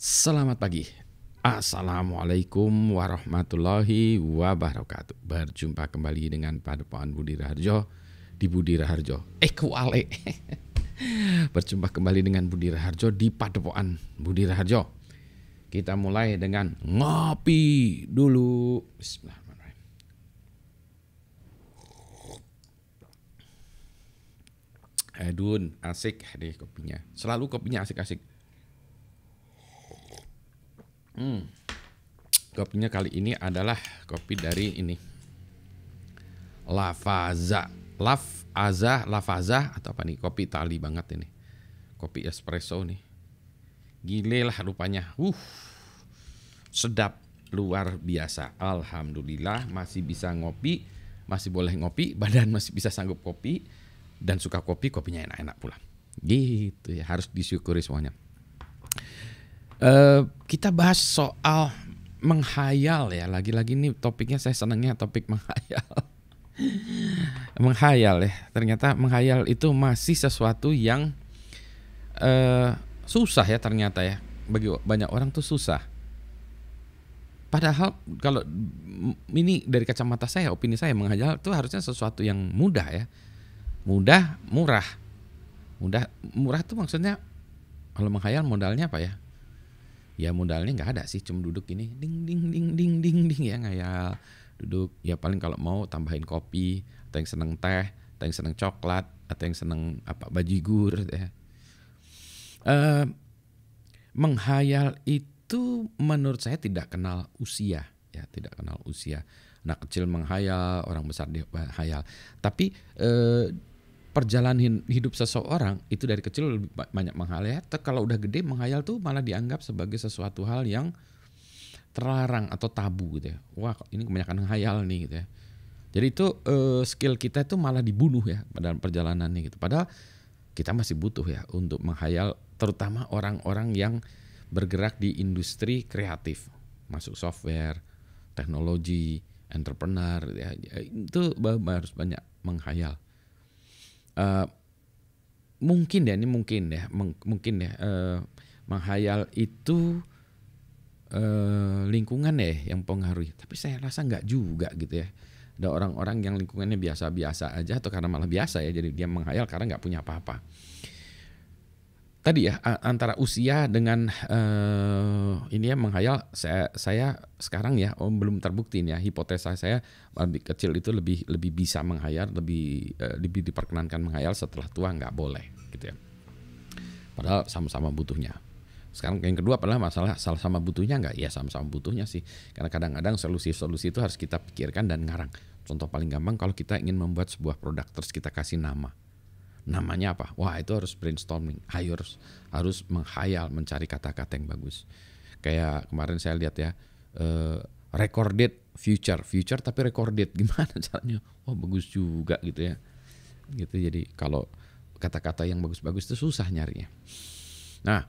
Selamat pagi. Assalamualaikum warahmatullahi wabarakatuh. Berjumpa kembali dengan Padepokan Budi Raharjo di Budi Raharjo. Kuale. Berjumpa kembali dengan Budi Raharjo di Padepokan Budi Raharjo. Kita mulai dengan ngopi dulu. Bismillahirrahmanirrahim. Dun, asik deh kopinya. Selalu kopinya asik-asik. Kopinya kali ini adalah kopi dari ini Lavazza atau apa nih, kopi Itali banget ini, kopi espresso nih, gile lah rupanya, sedap luar biasa. Alhamdulillah masih bisa ngopi, masih boleh ngopi, badan masih bisa sanggup kopi, dan suka kopi, kopinya enak-enak pula gitu ya, harus disyukuri semuanya. Kita bahas soal menghayal ya. Lagi-lagi nih topiknya, saya senangnya topik menghayal. Menghayal ya. Ternyata menghayal itu masih sesuatu yang susah ya ternyata ya. Bagi banyak orang tuh susah. Padahal kalau ini dari kacamata saya, opini saya, menghayal itu harusnya sesuatu yang mudah ya. Mudah, murah. Murah tuh maksudnya kalau menghayal modalnya apa ya? Ya modalnya nggak ada sih, cuma duduk ini ding ding ding ding ding ding ya, ngayal duduk ya. Paling kalau mau tambahin kopi, atau yang seneng teh, atau yang seneng coklat, atau yang seneng apa bajigur ya. Menghayal itu menurut saya tidak kenal usia ya, tidak kenal usia. Anak kecil menghayal, orang besar dia menghayal. Tapi perjalanan hidup seseorang itu dari kecil lebih banyak menghayal. Kalau udah gede, menghayal tuh malah dianggap sebagai sesuatu hal yang terlarang atau tabu gitu ya. Wah, ini kebanyakan menghayal nih gitu ya. Jadi itu skill kita itu malah dibunuh ya dalam perjalanannya gitu. Padahal kita masih butuh ya untuk menghayal, terutama orang-orang yang bergerak di industri kreatif, masuk software, teknologi, entrepreneur ya, itu harus banyak menghayal. Mungkin ya menghayal itu lingkungan ya yang pengaruhi, tapi saya rasa nggak juga gitu ya. Ada orang-orang yang lingkungannya biasa-biasa aja, atau karena malah biasa ya, jadi dia menghayal karena nggak punya apa-apa. Tadi ya antara usia dengan ini ya, menghayal saya sekarang ya belum terbukti nih ya, hipotesa saya lebih kecil itu lebih bisa menghayal, lebih diperkenankan menghayal, setelah tua nggak boleh gitu ya. Padahal sama-sama butuhnya. Sekarang yang kedua adalah masalah sama-sama butuhnya nggak? Ya sama-sama butuhnya sih, karena kadang-kadang solusi-solusi itu harus kita pikirkan dan ngarang. Contoh paling gampang, kalau kita ingin membuat sebuah produk terus kita kasih nama. Namanya apa? Wah, itu harus brainstorming, harus menghayal, mencari kata-kata yang bagus. Kayak kemarin saya lihat ya, recorded future tapi recorded, gimana caranya? Wah, bagus juga gitu ya. Gitu, jadi kalau kata-kata yang bagus-bagus itu susah nyarinya. Nah,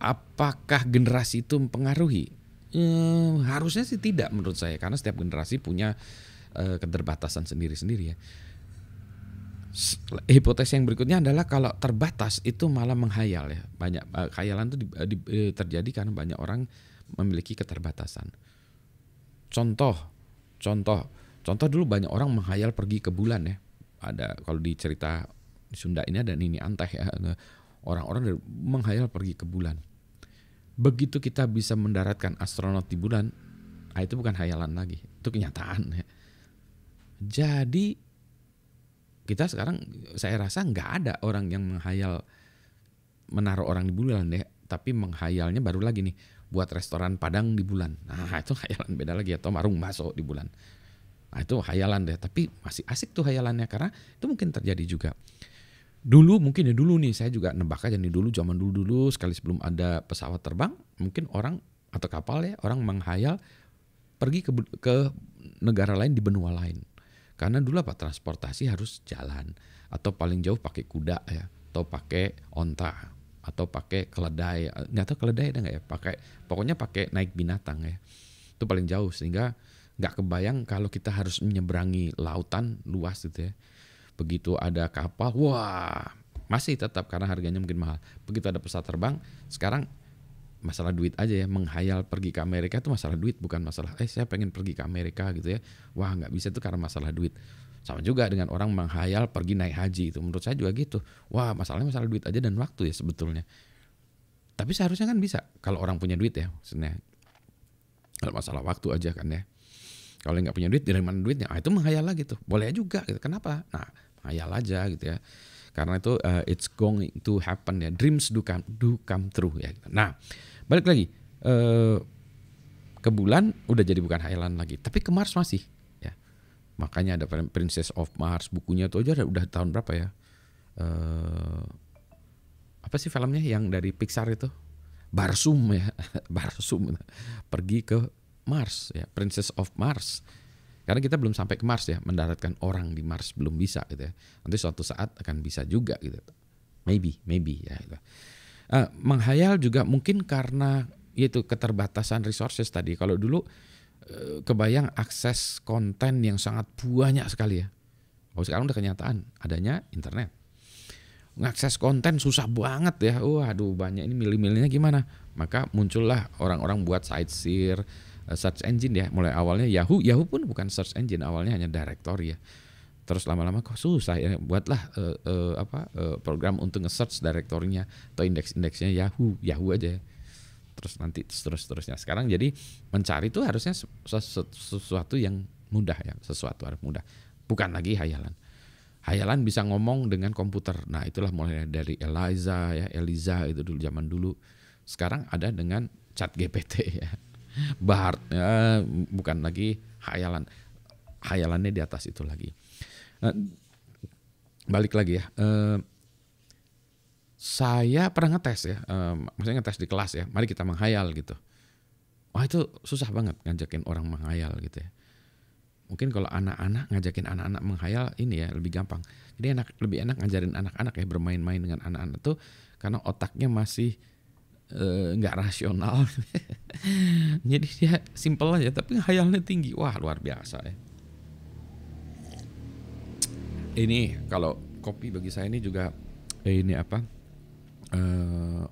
apakah generasi itu mempengaruhi? Harusnya sih tidak menurut saya, karena setiap generasi punya keterbatasan sendiri-sendiri ya. Hipotesis yang berikutnya adalah kalau terbatas itu malah menghayal ya. Banyak khayalan itu terjadi karena banyak orang memiliki keterbatasan. Contoh dulu banyak orang menghayal pergi ke bulan ya. Ada, kalau di cerita di Sunda ini ada Nini Anteh ya, orang-orang menghayal pergi ke bulan. Begitu kita bisa mendaratkan astronot di bulan, itu bukan hayalan lagi, itu kenyataan ya. Jadi kita sekarang saya rasa nggak ada orang yang menghayal menaruh orang di bulan deh, tapi menghayalnya baru lagi nih, buat restoran Padang di bulan. Nah itu hayalan beda lagi, atau warung bakso di bulan. Nah itu hayalan deh, tapi masih asik tuh hayalannya, karena itu mungkin terjadi juga. Dulu nih saya juga nebak aja nih, zaman dulu sekali sebelum ada pesawat terbang, mungkin orang atau kapal ya, orang menghayal pergi ke negara lain, di benua lain. Karena dulu apa, transportasi harus jalan, atau paling jauh pakai kuda ya, atau pakai onta, atau pakai keledai. Nggak tahu keledai ada nggak ya, pokoknya pakai naik binatang ya. Itu paling jauh, sehingga nggak kebayang kalau kita harus menyeberangi lautan luas gitu ya. Begitu ada kapal, wah masih tetap karena harganya mungkin mahal. Begitu ada pesawat terbang, sekarang masalah duit aja ya, menghayal pergi ke Amerika itu masalah duit, bukan masalah saya pengen pergi ke Amerika gitu ya. Wah nggak bisa itu karena masalah duit. Sama juga dengan orang menghayal pergi naik haji, itu menurut saya juga gitu. Wah masalahnya masalah duit aja dan waktu ya sebetulnya. Tapi seharusnya kan bisa kalau orang punya duit ya maksudnya. Kalau masalah waktu aja kan ya. Kalau nggak punya duit dari mana duitnya? Itu menghayal lagi tuh. Boleh juga gitu. Kenapa? Nah menghayal aja gitu ya. Karena itu it's going to happen ya. Dreams do come true ya. Nah balik lagi ke bulan udah jadi bukan hayalan lagi. Tapi ke Mars masih. Ya. Makanya ada Princess of Mars, bukunya tuh aja udah tahun berapa ya? Apa sih filmnya yang dari Pixar itu? Barsum ya, Barsum pergi ke Mars ya, Princess of Mars. Karena kita belum sampai ke Mars ya, mendaratkan orang di Mars belum bisa gitu ya. Nanti suatu saat akan bisa juga gitu. Maybe ya. Gitu. Menghayal juga mungkin karena yaitu keterbatasan resources tadi. Kalau dulu kebayang akses konten yang sangat banyak sekali ya. Kalau sekarang udah kenyataan adanya internet. Ngakses konten susah banget ya. Waduh banyak ini milih-milihnya gimana. Maka muncullah orang-orang buat site search engine ya. Mulai awalnya Yahoo pun bukan search engine, awalnya hanya directory ya. Terus lama-lama kok susah ya. Buatlah program untuk nge-search directory-nya atau indeks-indeksnya Yahoo aja ya. Terus nanti terus-terusnya. Sekarang jadi mencari itu harusnya sesuatu yang mudah ya, sesuatu harus mudah. Bukan lagi hayalan. Hayalan bisa ngomong dengan komputer. Nah, itulah mulai dari Eliza itu dulu zaman dulu. Sekarang ada dengan ChatGPT ya. Bard ya, bukan lagi hayalan. Hayalannya di atas itu lagi. Balik lagi ya. Saya pernah ngetes ya, maksudnya ngetes di kelas ya, mari kita menghayal gitu. Wah itu susah banget ngajakin orang menghayal gitu ya. Mungkin kalau anak-anak ngajakin anak-anak menghayal ini ya lebih gampang. Jadi lebih enak ngajarin anak-anak ya bermain-main dengan anak-anak tuh karena otaknya masih nggak rasional. Jadi dia simple aja tapi khayalnya tinggi. Wah luar biasa ya. Ini kalau kopi bagi saya ini juga ini apa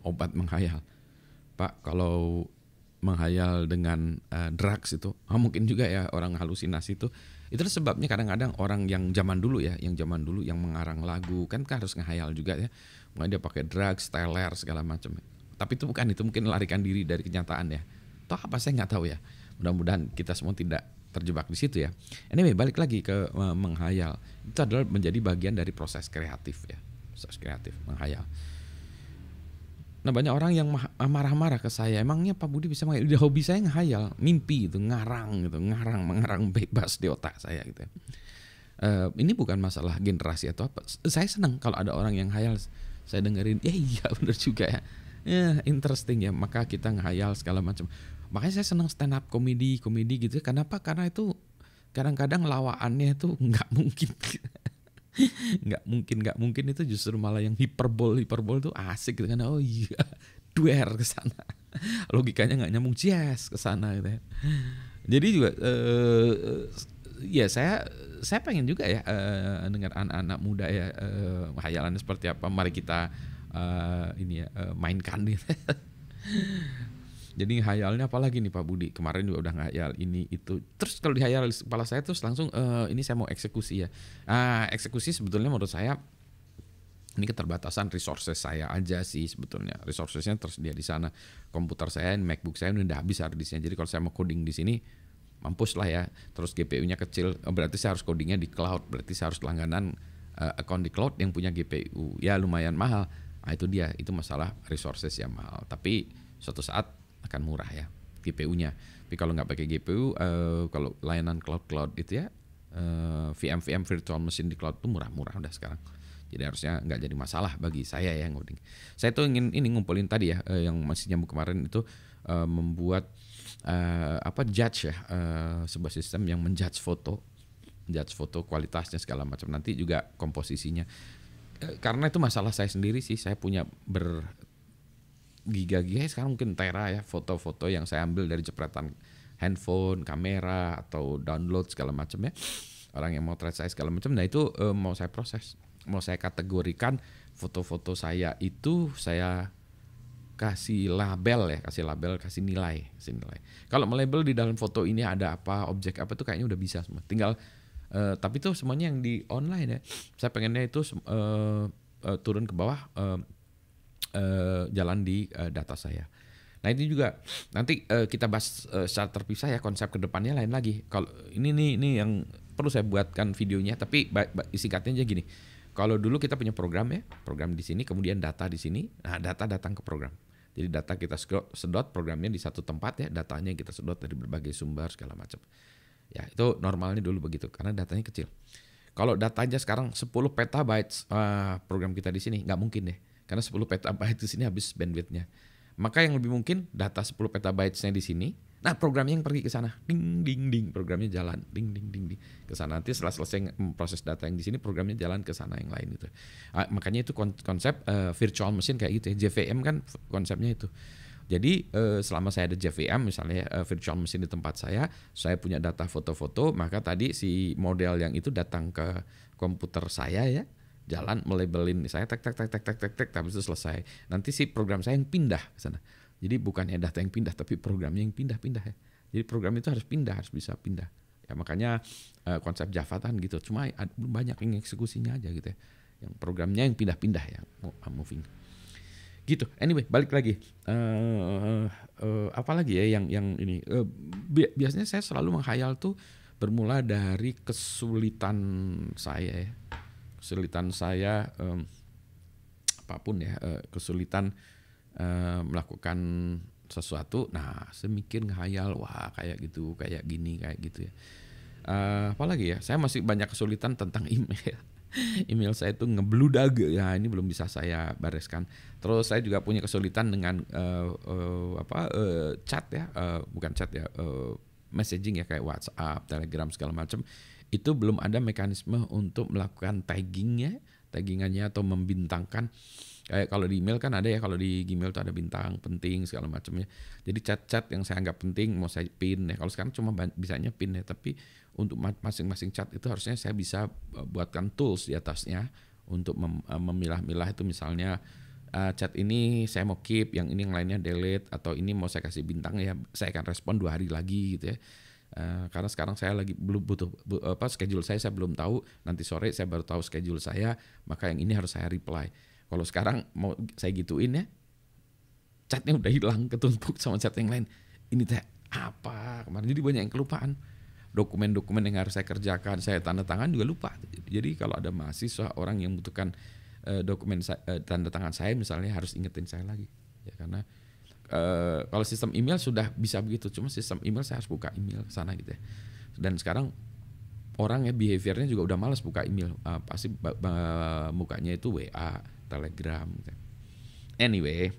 obat menghayal. Pak kalau menghayal dengan drugs itu mungkin juga ya orang halusinasi itu sebabnya kadang-kadang orang yang zaman dulu yang mengarang lagu kan harus ngehayal juga ya, makanya dia pakai drugs, teler segala macam. Tapi itu mungkin larikan diri dari kenyataan ya. Toh apa saya nggak tahu ya. Mudah-mudahan kita semua tidak terjebak di situ ya. Anyway balik lagi ke menghayal itu adalah menjadi bagian dari proses kreatif ya, proses kreatif menghayal. Nah banyak orang yang marah-marah ke saya, emangnya Pak Budi bisa menghayal? Hobi saya ngehayal, mimpi gitu, mengarang bebas di otak saya gitu. Ini bukan masalah generasi atau apa. Saya senang kalau ada orang yang hayal, saya dengerin, iya benar juga ya. Interesting ya, maka kita ngehayal segala macam. Makanya saya senang stand up komedi gitu. Kenapa? Karena itu kadang-kadang lawaannya itu nggak mungkin. nggak mungkin itu justru malah yang hiperbol itu asik gitu kan. Oh iya duer ke sana logikanya nggak nyambung ke sana gitu ya. Jadi juga ya saya pengen juga ya dengan anak-anak muda ya hayalannya seperti apa, mari kita mainkan gitu. Jadi hayalnya apalagi nih Pak Budi, kemarin juga udah ngayal ini itu. Terus kalau dihayal di kepala saya terus langsung ini saya mau eksekusi ya. Eksekusi sebetulnya menurut saya ini keterbatasan resources saya aja sih sebetulnya. Resourcesnya tersedia di sana. Komputer saya, MacBook saya udah habis hard disknya. Jadi kalau saya mau coding di sini mampus lah ya. Terus GPU-nya kecil, berarti saya harus codingnya di cloud. Berarti saya harus langganan account di cloud yang punya GPU. Ya lumayan mahal. Nah itu dia, itu masalah resources yang mahal. Tapi suatu saat akan murah ya GPU-nya. Tapi kalau nggak pakai GPU, kalau layanan cloud itu ya VM virtual machine di cloud itu murah-murah udah sekarang. Jadi harusnya nggak jadi masalah bagi saya ya ngoding. Saya tuh ingin ini ngumpulin tadi ya yang masih nyambung kemarin itu membuat judge ya sebuah sistem yang menjudge foto kualitasnya segala macam, nanti juga komposisinya. Karena itu masalah saya sendiri sih, saya punya giga-giga sekarang mungkin tera ya foto-foto yang saya ambil dari jepretan handphone, kamera atau download segala macam ya. Orang yang mau trade saya segala macam, nah itu mau saya proses, mau saya kategorikan foto-foto saya itu saya kasih label ya, kasih nilai. Kalau melabel di dalam foto ini ada apa, objek apa tuh kayaknya udah bisa semua. Tinggal tapi tuh semuanya yang di online ya. Saya pengennya itu turun ke bawah, jalan di data saya. Nah ini juga nanti kita bahas secara terpisah ya, konsep kedepannya lain lagi. Kalau ini yang perlu saya buatkan videonya, tapi singkatnya aja gini. Kalau dulu kita punya program ya, program di sini, kemudian data di sini. Nah data datang ke program. Jadi data kita sedot, programnya di satu tempat ya, datanya kita sedot dari berbagai sumber segala macam. Ya itu normalnya dulu begitu, karena datanya kecil. Kalau datanya sekarang 10 petabytes, program kita di sini nggak mungkin deh, karena 10 petabytes di sini habis bandwidthnya. Maka yang lebih mungkin data 10 petabytes-nya di sini. Nah, programnya yang pergi ke sana. Ding ding ding, programnya jalan. Ding ding ding ding ke sana. Nanti setelah selesai proses data yang di sini, programnya jalan ke sana yang lain itu. Makanya itu konsep virtual machine kayak gitu ya. JVM kan konsepnya itu. Jadi selama saya ada JVM misalnya virtual machine di tempat saya punya data foto-foto, maka tadi si model yang itu datang ke komputer saya ya, jalan melabelin saya tek habis itu selesai. Nanti si program saya yang pindah ke sana. Jadi bukannya data yang pindah tapi programnya yang pindah-pindah ya. Jadi program itu harus pindah, harus bisa pindah. Ya makanya konsep Java kan gitu. Cuma belum banyak yang eksekusinya aja gitu ya. Yang programnya yang pindah-pindah ya, moving. Gitu. Anyway, balik lagi. Apa lagi ya yang ini? Biasanya saya selalu menghayal tuh bermula dari kesulitan saya ya. Kesulitan saya apapun ya, kesulitan melakukan sesuatu. Nah, saya mikir ngehayal, wah kayak gitu, kayak gini, kayak gitu ya. Apalagi ya, saya masih banyak kesulitan tentang email. Email saya itu ngebludag ya, ini belum bisa saya bereskan. Terus saya juga punya kesulitan dengan chat ya, bukan chat ya, messaging ya kayak WhatsApp, Telegram segala macam. Itu belum ada mekanisme untuk melakukan taggingannya atau membintangkan. Kayak kalau di email kan ada ya, kalau di Gmail tuh ada bintang penting segala macamnya. Jadi chat-chat yang saya anggap penting mau saya pin ya. Kalau sekarang cuma bisanya pin ya, tapi untuk masing-masing chat itu harusnya saya bisa buatkan tools di atasnya untuk memilah-milah itu, misalnya chat ini saya mau keep, yang ini yang lainnya delete, atau ini mau saya kasih bintang ya saya akan respon 2 hari lagi gitu ya. Karena sekarang saya lagi belum butuh schedule saya belum tahu, nanti sore saya baru tahu schedule saya, maka yang ini harus saya reply. Kalau sekarang mau saya gituin ya, chatnya udah hilang, ketumpuk sama chat yang lain. Ini teh apa kemarin, jadi banyak yang kelupaan. Dokumen-dokumen yang harus saya kerjakan, saya tanda tangan juga lupa. Jadi kalau ada mahasiswa orang yang membutuhkan dokumen tanda tangan saya misalnya, harus ingetin saya lagi ya, karena kalau sistem email sudah bisa begitu, cuma sistem email saya harus buka email ke sana gitu ya. Dan sekarang orang ya behaviornya juga udah malas buka email, pasti mukanya itu WA, Telegram gitu. Anyway,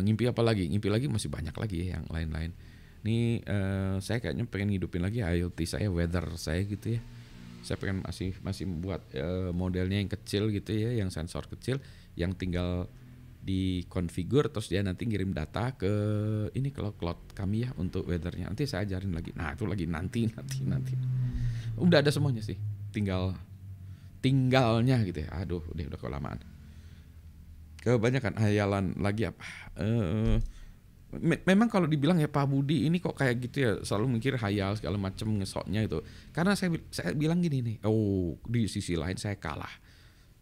ngimpi apa lagi? Ngimpi lagi masih banyak lagi ya yang lain-lain. Ini saya kayaknya pengen ngidupin lagi IoT saya, weather saya gitu ya. Saya pengen masih membuat modelnya yang kecil gitu ya, yang sensor kecil, yang tinggal dikonfigur terus dia nanti ngirim data ke ini cloud kami ya untuk weathernya. Nanti saya ajarin lagi. Nah itu lagi nanti. Udah ada semuanya sih. Tinggalnya gitu ya. Aduh, udah kelamaan. Kebanyakan hayalan lagi apa? Memang kalau dibilang ya Pak Budi ini kok kayak gitu ya, selalu mikir hayal segala macam ngesoknya itu. Karena saya bilang gini nih, di sisi lain saya kalah.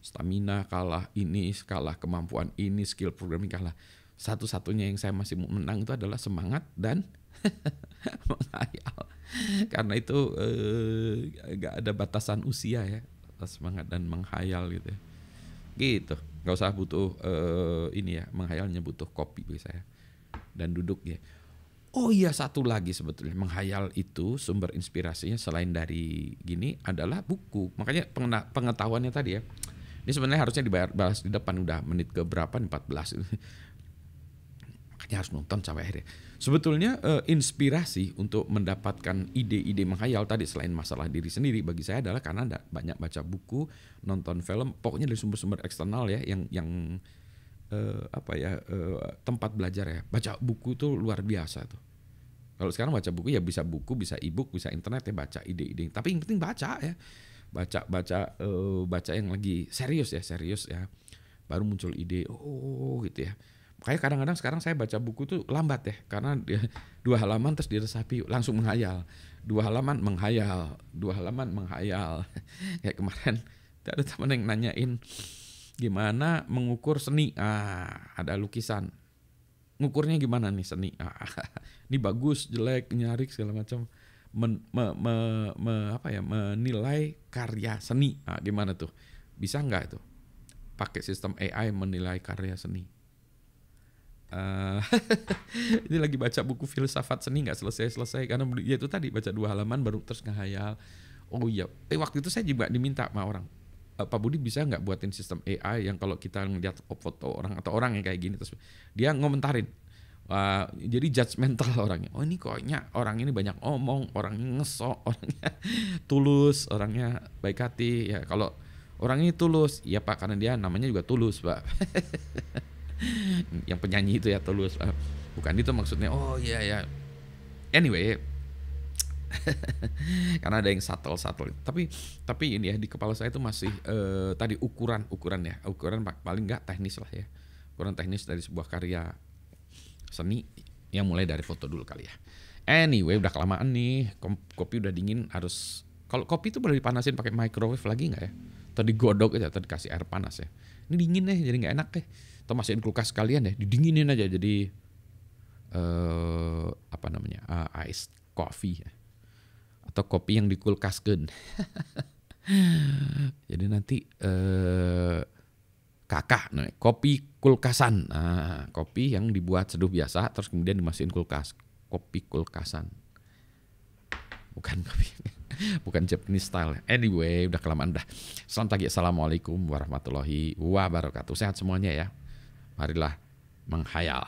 Stamina kalah, ini kalah, kemampuan ini, skill programming kalah. Satu-satunya yang saya masih menang itu adalah semangat dan menghayal. Karena itu gak ada batasan usia ya, semangat dan menghayal gitu ya. Gitu, gak usah butuh ini ya, menghayalnya butuh kopi bagi saya dan duduk ya. Oh iya, satu lagi sebetulnya menghayal itu sumber inspirasinya selain dari gini adalah buku. Makanya pengetahuannya tadi ya, ini sebenarnya harusnya dibahas di depan, udah menit ke berapa, 14. Makanya harus nonton sampai akhirnya. Sebetulnya inspirasi untuk mendapatkan ide-ide menghayal tadi selain masalah diri sendiri bagi saya adalah karena banyak baca buku, nonton film, pokoknya dari sumber-sumber eksternal ya, yang tempat belajar ya. Baca buku tuh luar biasa tuh. Kalau sekarang baca buku ya bisa buku, bisa e-book, bisa internet ya, baca ide-ide. Tapi yang penting baca ya. Baca yang lagi serius ya. baru muncul ide, gitu ya. Makanya kadang-kadang sekarang saya baca buku tuh lambat ya, karena 2 halaman terus diresapi langsung menghayal, 2 halaman menghayal, 2 halaman menghayal. Kayak kemarin ada teman yang nanyain gimana mengukur seni, ada lukisan, ngukurnya gimana nih seni, ini bagus, jelek, nyarik segala macam. Menilai karya seni, gimana tuh, bisa nggak itu pakai sistem AI menilai karya seni? Ini lagi baca buku filsafat seni nggak selesai karena ya itu tadi baca 2 halaman baru terus ngehayal. Oh iya, waktu itu saya juga diminta sama orang, Pak Budi bisa nggak buatin sistem AI yang kalau kita ngeliat foto orang atau orang yang kayak gini terus dia ngomentarin. Jadi judgmental orangnya. Oh ini kayaknya orang ini banyak omong, orangnya ngesok, orangnya tulus, orangnya baik hati. Ya kalau orang ini tulus, ya Pak, karena dia namanya juga Tulus, Pak. Yang penyanyi itu ya Tulus, Pak. Bukan itu maksudnya. Oh iya ya. Anyway, karena ada yang subtle. Tapi ini ya di kepala saya itu masih tadi ukuran paling nggak teknis lah ya. Ukuran teknis dari sebuah karya seni yang mulai dari foto dulu kali ya. Anyway, udah kelamaan nih, kopi udah dingin, harus, kalau kopi itu boleh dipanasin pakai microwave lagi nggak ya? Atau digodok aja, atau dikasih air panas ya? Ini dingin deh, jadi nggak enak deh. Atau masukin kulkas sekalian deh, didinginin aja jadi iced coffee ya. Atau kopi yang dikulkaskeun. Jadi nanti kakak, kopi kulkasan. Kopi yang dibuat seduh biasa terus kemudian dimasukin kulkas. Kopi kulkasan. Bukan kopi. Bukan Japanese style. Anyway, udah kelamaan dah. Selamat pagi. Assalamualaikum warahmatullahi wabarakatuh. Sehat semuanya ya. Marilah menghayal.